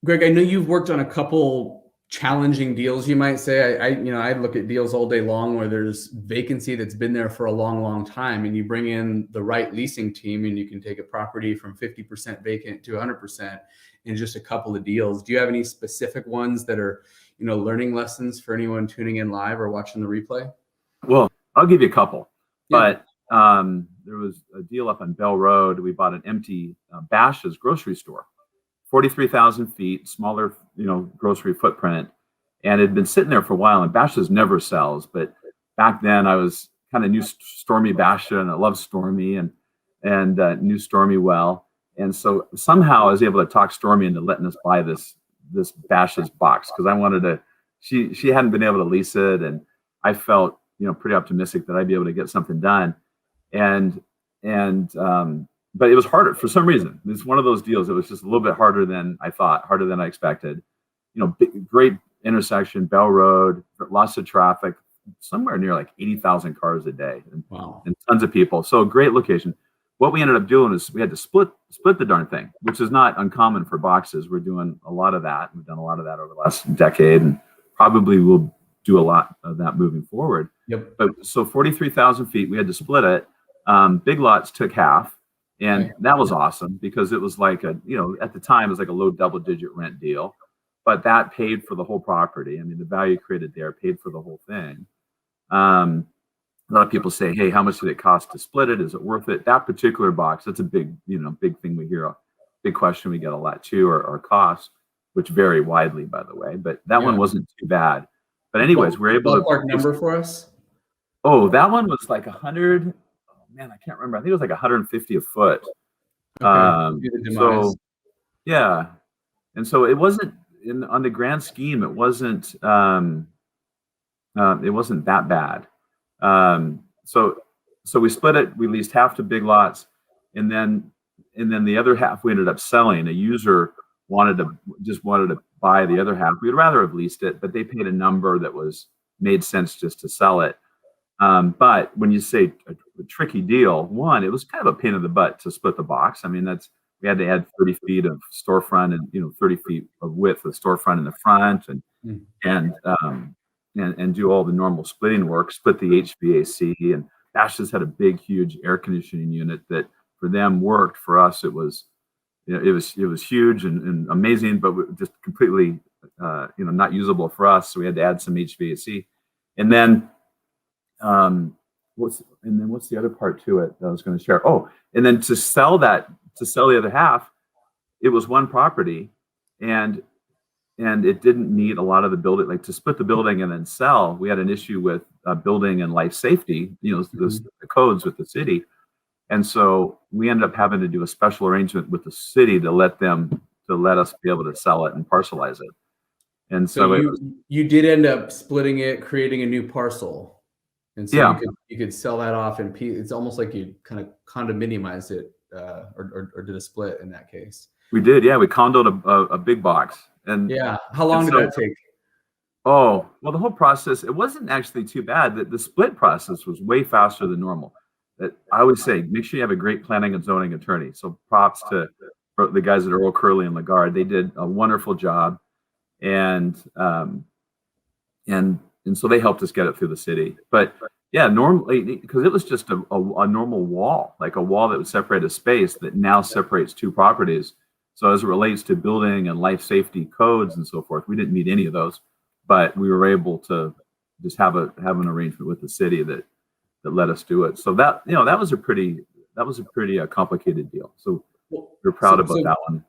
Greg, I know you've worked on a couple challenging deals, you might say. I look at deals all day long where there's vacancy that's been there for a long, long time, and you bring in the right leasing team and you can take a property from 50% vacant to 100% in just a couple of deals. Do you have any specific ones that are, learning lessons for anyone tuning in live or watching the replay? Well, I'll give you a couple, Yeah. but there was a deal up on Bell Road. We bought an empty Bash's grocery store, 43,000 feet, smaller, grocery footprint, and it had been sitting there for a while. And Bash's never sells, but back then I was kind of knew Stormy Basha, and I love Stormy and knew Stormy well. And so somehow I was able to talk Stormy into letting us buy this Bash's box, because I wanted to. She hadn't been able to lease it, and I felt pretty optimistic that I'd be able to get something done. And but it was harder for some reason. It's one of those deals. It was just a little bit harder than I thought, harder than I expected. Great intersection, Bell Road, lots of traffic, somewhere near like 80,000 cars a day, and, Wow. and tons of people. So great location. What we ended up doing is we had to split the darn thing, which is not uncommon for boxes. We're doing a lot of that. We've done a lot of that over the last decade, and probably will do a lot of that moving forward. Yep. But so 43,000 feet, we had to split it. Big Lots took half, and Okay. that was awesome because it was like at the time it was like a low double-digit rent deal, but that paid for the whole property. I mean, the value created there paid for the whole thing. A lot of people say, "Hey, how much did it cost to split it? Is it worth it?" That particular box, that's a big thing we hear, a big question we get a lot too, are costs, which vary widely, by the way. But that one wasn't too bad. But anyways, we're able to. Ballpark number for us? Oh, that one was like 100. Oh man, I can't remember. I think it was like 150 a foot. Okay. So yeah, and so it wasn't on the grand scheme. It wasn't that bad. So we split it. We leased half to Big Lots, and then the other half we ended up selling. A user wanted to buy the other half. We'd rather have leased it, but they paid a number that made sense just to sell it. But when you say a tricky deal, one, it was kind of a pain in the butt to split the box. I mean, we had to add 30 feet of storefront and 30 feet of width of storefront in the front, and do all the normal splitting work, split the HVAC, and Bash's had a big, huge air conditioning unit that for them worked. For us, it was huge and amazing, but just completely, not usable for us. So we had to add some HVAC, and then what's the other part to it that I was going to share? Oh, and then to sell the other half, it was one property, and it didn't need a lot of the building. Like to split the building and then sell, we had an issue with building and life safety, the codes with the city. And so we ended up having to do a special arrangement with the city to let us be able to sell it and parcelize it. And so you did end up splitting it, creating a new parcel. And so you could sell that off, and it's almost like you kind of condominiumized it or did a split in that case. We did, yeah. We condoed a big box. And yeah, how long did that take? Oh, well, the whole process, it wasn't actually too bad. The split process was way faster than normal. That I always say, make sure you have a great planning and zoning attorney. So props to the guys at Earl Curley and Lagarde. They did a wonderful job, and so they helped us get it through the city. But yeah, normally, because it was just a normal wall, like a wall that would separate a space that now separates two properties. So as it relates to building and life safety codes and so forth, we didn't meet any of those, but we were able to just have an arrangement with the city that let us do it. So that was a pretty complicated deal. So we're proud about that one.